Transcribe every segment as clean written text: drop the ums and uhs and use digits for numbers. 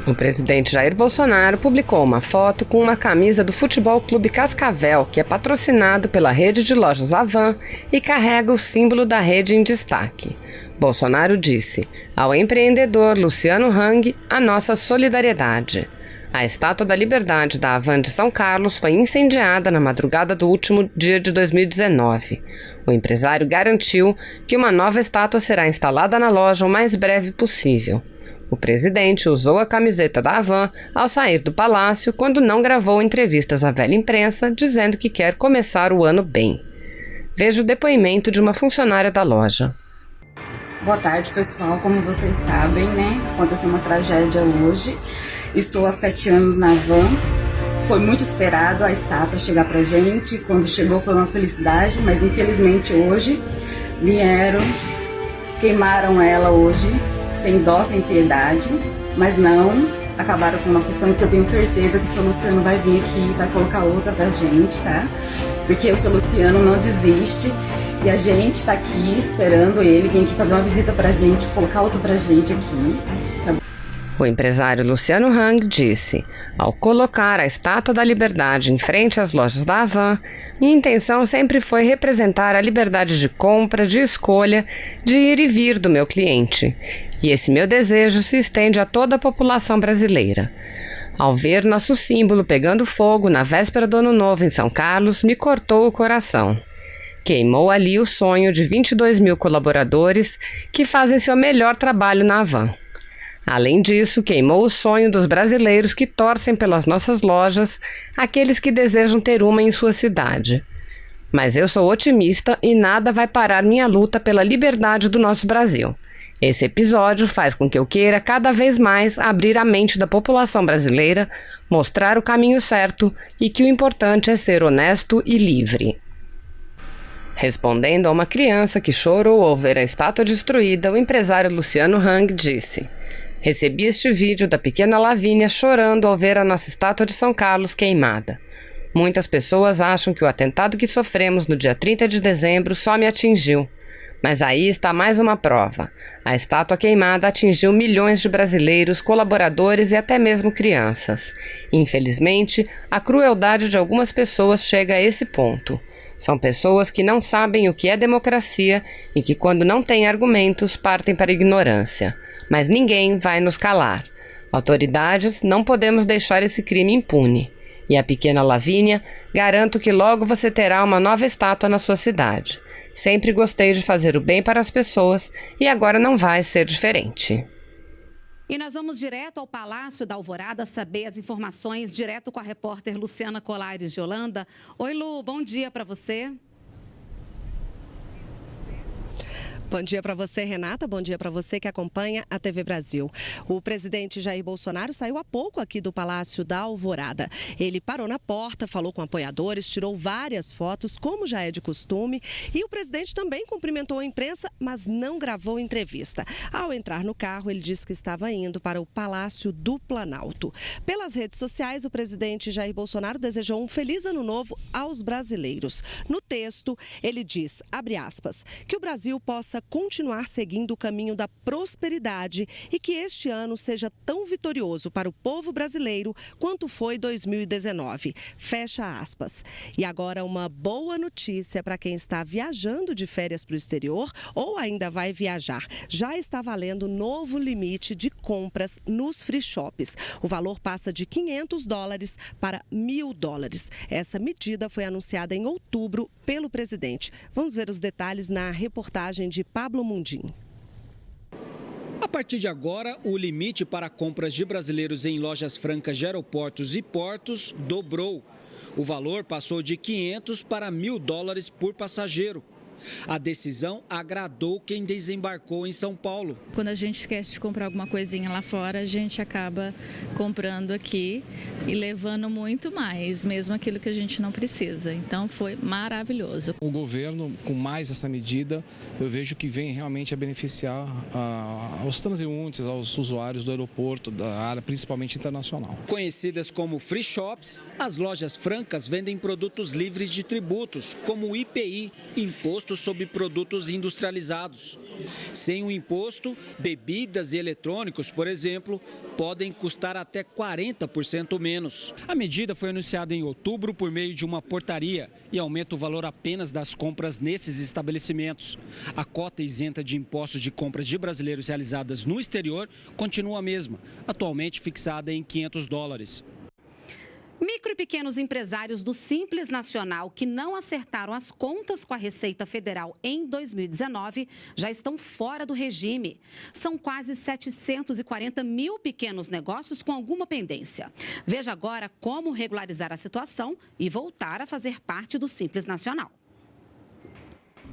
O presidente Jair Bolsonaro publicou uma foto com uma camisa do Futebol Clube Cascavel, que é patrocinado pela rede de lojas Havan e carrega o símbolo da rede em destaque. Bolsonaro disse: ao empreendedor Luciano Hang, a nossa solidariedade. A Estátua da Liberdade da Havan de São Carlos foi incendiada na madrugada do último dia de 2019. O empresário garantiu que uma nova estátua será instalada na loja o mais breve possível. O presidente usou a camiseta da Havan ao sair do palácio quando não gravou entrevistas à velha imprensa, dizendo que quer começar o ano bem. Veja o depoimento de uma funcionária da loja. Boa tarde, pessoal. Como vocês sabem, aconteceu uma tragédia hoje. Estou há 7 anos na Havan. Foi muito esperado a estátua chegar pra gente. Quando chegou foi uma felicidade, mas infelizmente hoje vieram, queimaram ela hoje, sem dó, sem piedade, mas não acabaram com o nosso sonho, porque eu tenho certeza que o seu Luciano vai vir aqui e vai colocar outra pra gente, tá? Porque o seu Luciano não desiste e a gente tá aqui esperando ele vir aqui fazer uma visita pra gente, colocar outra pra gente aqui, tá? O empresário Luciano Hang disse: ao colocar a Estátua da Liberdade em frente às lojas da Havan, minha intenção sempre foi representar a liberdade de compra, de escolha, de ir e vir do meu cliente. E esse meu desejo se estende a toda a população brasileira. Ao ver nosso símbolo pegando fogo na véspera do Ano Novo em São Carlos, me cortou o coração. Queimou ali o sonho de 22 mil colaboradores que fazem seu melhor trabalho na Havan. Além disso, queimou o sonho dos brasileiros que torcem pelas nossas lojas, aqueles que desejam ter uma em sua cidade. Mas eu sou otimista e nada vai parar minha luta pela liberdade do nosso Brasil. Esse episódio faz com que eu queira cada vez mais abrir a mente da população brasileira, mostrar o caminho certo e que o importante é ser honesto e livre. Respondendo a uma criança que chorou ao ver a estátua destruída, o empresário Luciano Hang disse: recebi este vídeo da pequena Lavínia chorando ao ver a nossa estátua de São Carlos queimada. Muitas pessoas acham que o atentado que sofremos no dia 30 de dezembro só me atingiu. Mas aí está mais uma prova. A estátua queimada atingiu milhões de brasileiros, colaboradores e até mesmo crianças. Infelizmente, a crueldade de algumas pessoas chega a esse ponto. São pessoas que não sabem o que é democracia e que, quando não têm argumentos, partem para a ignorância. Mas ninguém vai nos calar. Autoridades, não podemos deixar esse crime impune. E a pequena Lavínia, garanto que logo você terá uma nova estátua na sua cidade. Sempre gostei de fazer o bem para as pessoas e agora não vai ser diferente. E nós vamos direto ao Palácio da Alvorada saber as informações direto com a repórter Luciana Colares de Holanda. Oi, Lu, bom dia para você. Bom dia para você, Renata. Bom dia para você que acompanha a TV Brasil. O presidente Jair Bolsonaro saiu há pouco aqui do Palácio da Alvorada. Ele parou na porta, falou com apoiadores, tirou várias fotos, como já é de costume. E o presidente também cumprimentou a imprensa, mas não gravou entrevista. Ao entrar no carro, ele disse que estava indo para o Palácio do Planalto. Pelas redes sociais, o presidente Jair Bolsonaro desejou um feliz ano novo aos brasileiros. No texto, ele diz, abre aspas, que o Brasil possa continuar seguindo o caminho da prosperidade e que este ano seja tão vitorioso para o povo brasileiro quanto foi 2019. Fecha aspas. E agora uma boa notícia para quem está viajando de férias para o exterior ou ainda vai viajar. Já está valendo novo limite de compras nos free shops. O valor passa de $500 para $1.000. Essa medida foi anunciada em outubro pelo presidente. Vamos ver os detalhes na reportagem de Pablo Mundim. A partir de agora, o limite para compras de brasileiros em lojas francas de aeroportos e portos dobrou. O valor passou de $500 para $1.000 por passageiro. A decisão agradou quem desembarcou em São Paulo. Quando a gente esquece de comprar alguma coisinha lá fora, a gente acaba comprando aqui e levando muito mais, mesmo aquilo que a gente não precisa. Então foi maravilhoso. O governo, com mais essa medida, eu vejo que vem realmente a beneficiar aos transeuntes, aos usuários do aeroporto, da área principalmente internacional. Conhecidas como free shops, as lojas francas vendem produtos livres de tributos, como o IPI, Imposto imposto sobre produtos industrializados. Sem o imposto, bebidas e eletrônicos, por exemplo, podem custar até 40% menos. A medida foi anunciada em outubro por meio de uma portaria e aumenta o valor apenas das compras nesses estabelecimentos. A cota isenta de impostos de compras de brasileiros realizadas no exterior continua a mesma, atualmente fixada em $500. Micro e pequenos empresários do Simples Nacional que não acertaram as contas com a Receita Federal em 2019 já estão fora do regime. São quase 740 mil pequenos negócios com alguma pendência. Veja agora como regularizar a situação e voltar a fazer parte do Simples Nacional.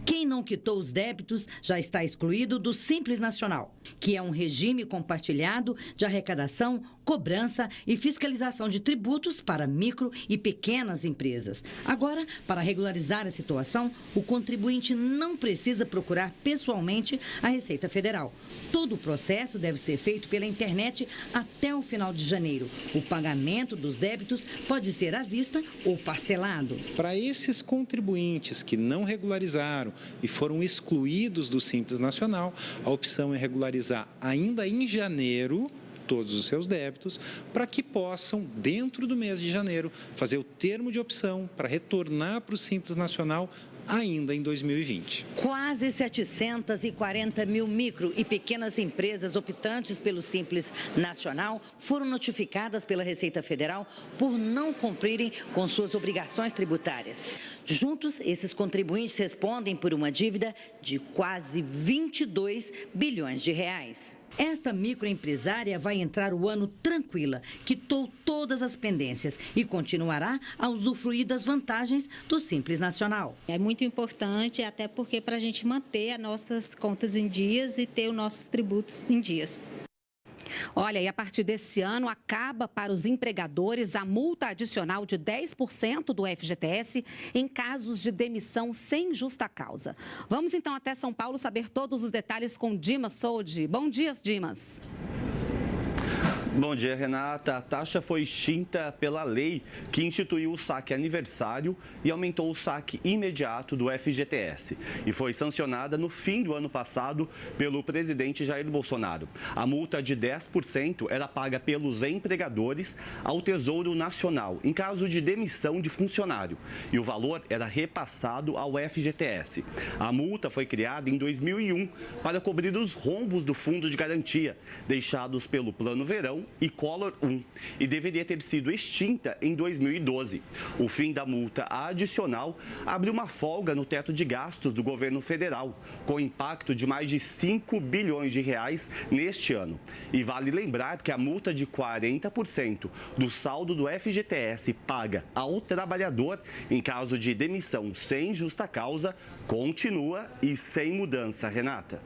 Quem não quitou os débitos já está excluído do Simples Nacional, que é um regime compartilhado de arrecadação, cobrança e fiscalização de tributos para micro e pequenas empresas. Agora, para regularizar a situação, o contribuinte não precisa procurar pessoalmente a Receita Federal. Todo o processo deve ser feito pela internet até o final de janeiro. O pagamento dos débitos pode ser à vista ou parcelado. Para esses contribuintes que não regularizaram e foram excluídos do Simples Nacional, a opção é regularizar ainda em janeiro todos os seus débitos, para que possam, dentro do mês de janeiro, fazer o termo de opção para retornar para o Simples Nacional ainda em 2020. Quase 740 mil micro e pequenas empresas optantes pelo Simples Nacional foram notificadas pela Receita Federal por não cumprirem com suas obrigações tributárias. Juntos, esses contribuintes respondem por uma dívida de quase 22 bilhões de reais. Esta microempresária vai entrar o ano tranquila, quitou todas as pendências e continuará a usufruir das vantagens do Simples Nacional. É muito importante, até porque para a gente manter as nossas contas em dias e ter os nossos tributos em dias. Olha, e a partir desse ano acaba para os empregadores a multa adicional de 10% do FGTS em casos de demissão sem justa causa. Vamos então até São Paulo saber todos os detalhes com Dimas Soldi. Bom dia, Dimas. Bom dia, Renata. A taxa foi extinta pela lei que instituiu o saque aniversário e aumentou o saque imediato do FGTS. E foi sancionada no fim do ano passado pelo presidente Jair Bolsonaro. A multa de 10% era paga pelos empregadores ao Tesouro Nacional em caso de demissão de funcionário. E o valor era repassado ao FGTS. A multa foi criada em 2001 para cobrir os rombos do Fundo de Garantia, deixados pelo Plano Verão e Collor 1, e deveria ter sido extinta em 2012. O fim da multa adicional abriu uma folga no teto de gastos do governo federal, com impacto de mais de 5 bilhões de reais neste ano. E vale lembrar que a multa de 40% do saldo do FGTS paga ao trabalhador em caso de demissão sem justa causa continua e sem mudança, Renata.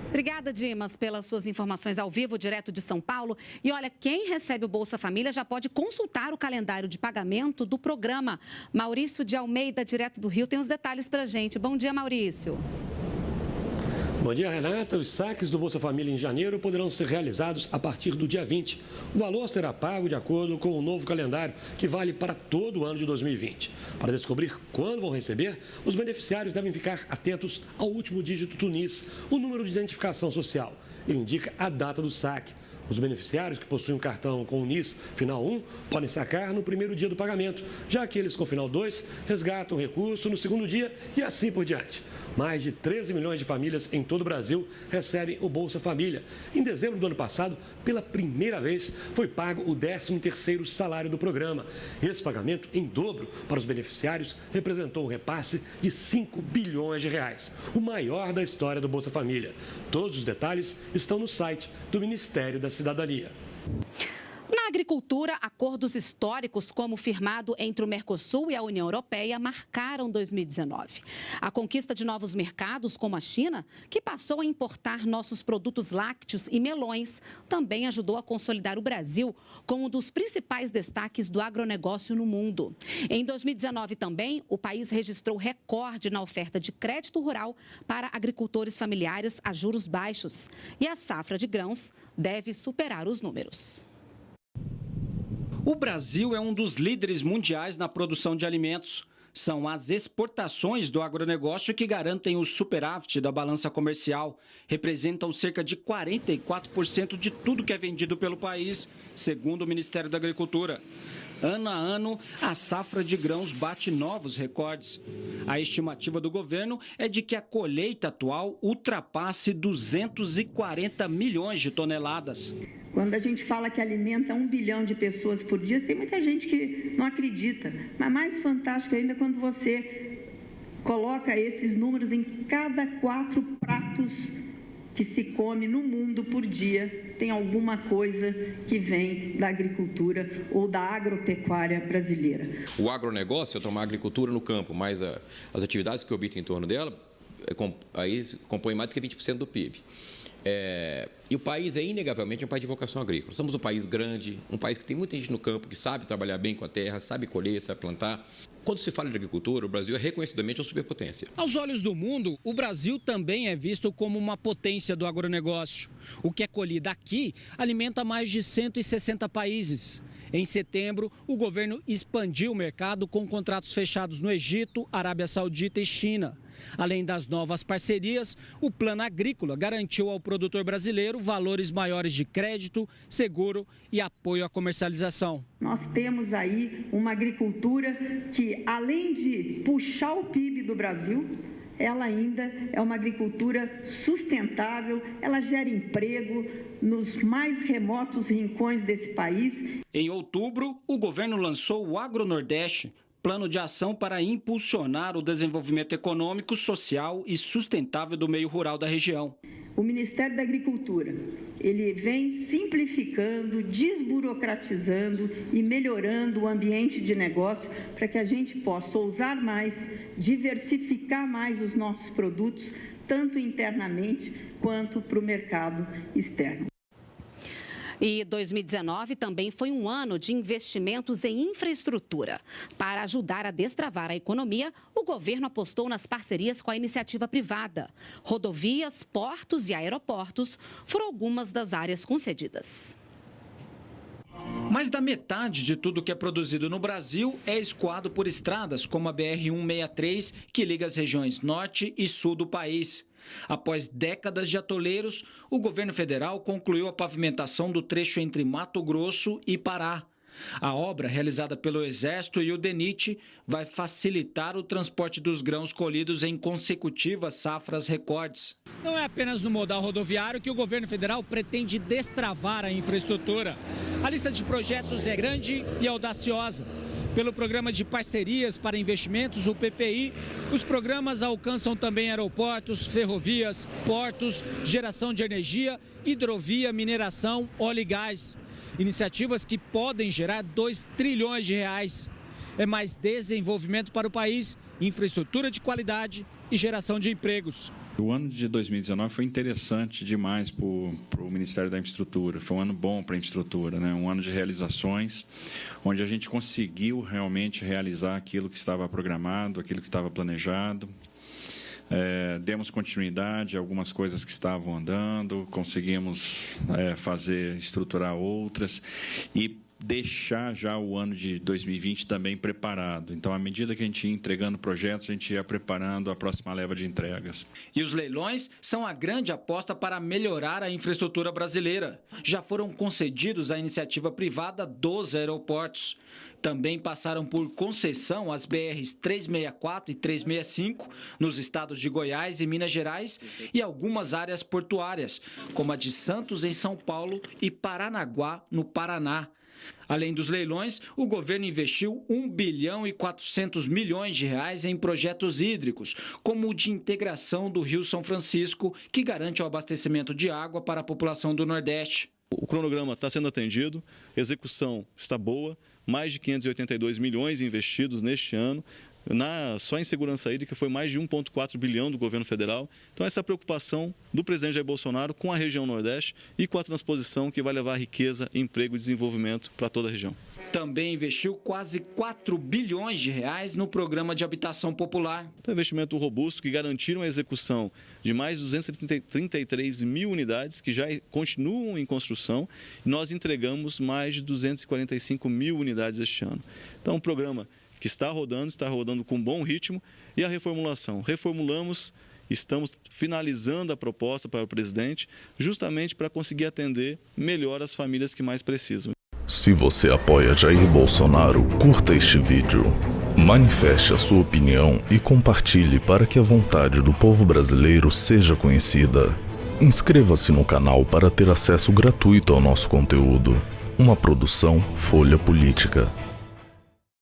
Obrigada, Dimas, pelas suas informações ao vivo, direto de São Paulo. E olha, quem recebe o Bolsa Família já pode consultar o calendário de pagamento do programa. Maurício de Almeida, direto do Rio, tem os detalhes para a gente. Bom dia, Maurício. Bom dia, Renata. Os saques do Bolsa Família em janeiro poderão ser realizados a partir do dia 20. O valor será pago de acordo com o novo calendário, que vale para todo o ano de 2020. Para descobrir quando vão receber, os beneficiários devem ficar atentos ao último dígito do NIS, o número de identificação social. Ele indica a data do saque. Os beneficiários que possuem um cartão com o NIS final 1 podem sacar no primeiro dia do pagamento, já aqueles com final 2 resgatam o recurso no segundo dia e assim por diante. Mais de 13 milhões de famílias em todo o Brasil recebem o Bolsa Família. Em dezembro do ano passado, pela primeira vez, foi pago o 13º salário do programa. Esse pagamento, em dobro para os beneficiários, representou um repasse de 5 bilhões de reais, o maior da história do Bolsa Família. Todos os detalhes estão no site do Ministério da Cidadania. Na agricultura, acordos históricos como o firmado entre o Mercosul e a União Europeia marcaram 2019. A conquista de novos mercados, como a China, que passou a importar nossos produtos lácteos e melões, também ajudou a consolidar o Brasil como um dos principais destaques do agronegócio no mundo. Em 2019 também, o país registrou recorde na oferta de crédito rural para agricultores familiares a juros baixos. E a safra de grãos deve superar os números. O Brasil é um dos líderes mundiais na produção de alimentos. São as exportações do agronegócio que garantem o superávit da balança comercial. Representam cerca de 44% de tudo que é vendido pelo país, segundo o Ministério da Agricultura. Ano a ano, a safra de grãos bate novos recordes. A estimativa do governo é de que a colheita atual ultrapasse 240 milhões de toneladas. Quando a gente fala que alimenta 1 bilhão de pessoas por dia, tem muita gente que não acredita. Mas mais fantástico ainda é quando você coloca esses números em cada 4 pratos que se come no mundo por dia, tem alguma coisa que vem da agricultura ou da agropecuária brasileira. O agronegócio é uma agricultura no campo, mas as atividades que orbitam em torno dela aí compõem mais do que 20% do PIB. E o país é inegavelmente um país de vocação agrícola. Somos um país grande, um país que tem muita gente no campo, que sabe trabalhar bem com a terra, sabe colher, sabe plantar. Quando se fala de agricultura, o Brasil é reconhecidamente uma superpotência. Aos olhos do mundo, o Brasil também é visto como uma potência do agronegócio. O que é colhido aqui alimenta mais de 160 países. Em setembro, o governo expandiu o mercado com contratos fechados no Egito, Arábia Saudita e China. Além das novas parcerias, o Plano Agrícola garantiu ao produtor brasileiro valores maiores de crédito, seguro e apoio à comercialização. Nós temos aí uma agricultura que, além de puxar o PIB do Brasil, ela ainda é uma agricultura sustentável, ela gera emprego nos mais remotos rincões desse país. Em outubro, o governo lançou o AgroNordeste, plano de ação para impulsionar o desenvolvimento econômico, social e sustentável do meio rural da região. O Ministério da Agricultura, ele vem simplificando, desburocratizando e melhorando o ambiente de negócio para que a gente possa ousar mais, diversificar mais os nossos produtos, tanto internamente quanto para o mercado externo. E 2019 também foi um ano de investimentos em infraestrutura. Para ajudar a destravar a economia, o governo apostou nas parcerias com a iniciativa privada. Rodovias, portos e aeroportos foram algumas das áreas concedidas. Mais da metade de tudo que é produzido no Brasil é escoado por estradas como a BR-163, que liga as regiões norte e sul do país. Após décadas de atoleiros, o governo federal concluiu a pavimentação do trecho entre Mato Grosso e Pará. A obra, realizada pelo Exército e o DENIT, vai facilitar o transporte dos grãos colhidos em consecutivas safras recordes. Não é apenas no modal rodoviário que o governo federal pretende destravar a infraestrutura. A lista de projetos é grande e audaciosa. Pelo Programa de Parcerias para Investimentos, o PPI, os programas alcançam também aeroportos, ferrovias, portos, geração de energia, hidrovia, mineração, óleo e gás. Iniciativas que podem gerar 2 trilhões de reais. É mais desenvolvimento para o país, infraestrutura de qualidade e geração de empregos. O ano de 2019 foi interessante demais para o Ministério da Infraestrutura. Foi um ano bom para a infraestrutura, né? Um ano de realizações, onde a gente conseguiu realmente realizar aquilo que estava programado, aquilo que estava planejado. Demos continuidade a algumas coisas que estavam andando, conseguimos estruturar outras e deixar já o ano de 2020 também preparado. Então, à medida que a gente ia entregando projetos, a gente ia preparando a próxima leva de entregas. E os leilões são a grande aposta para melhorar a infraestrutura brasileira. Já foram concedidos à iniciativa privada 12 aeroportos. Também passaram por concessão as BRs 364 e 365 nos estados de Goiás e Minas Gerais e algumas áreas portuárias, como a de Santos, em São Paulo, e Paranaguá, no Paraná. Além dos leilões, o governo investiu 1 bilhão e 400 milhões de reais em projetos hídricos, como o de integração do Rio São Francisco, que garante o abastecimento de água para a população do Nordeste. O cronograma está sendo atendido, a execução está boa, mais de 582 milhões investidos neste ano. Só em segurança hídrica foi mais de 1,4 bilhão do governo federal. Então, essa preocupação do presidente Jair Bolsonaro com a região Nordeste e com a transposição que vai levar riqueza, emprego e desenvolvimento para toda a região. Também investiu quase 4 bilhões de reais no programa de habitação popular. Um investimento robusto que garantiram a execução de mais de 233 mil unidades que já continuam em construção e nós entregamos mais de 245 mil unidades este ano. Então, um programa que está rodando com bom ritmo, e a reformulação. Reformulamos, estamos finalizando a proposta para o presidente, justamente para conseguir atender melhor as famílias que mais precisam. Se você apoia Jair Bolsonaro, curta este vídeo, manifeste a sua opinião e compartilhe para que a vontade do povo brasileiro seja conhecida. Inscreva-se no canal para ter acesso gratuito ao nosso conteúdo. Uma produção Folha Política.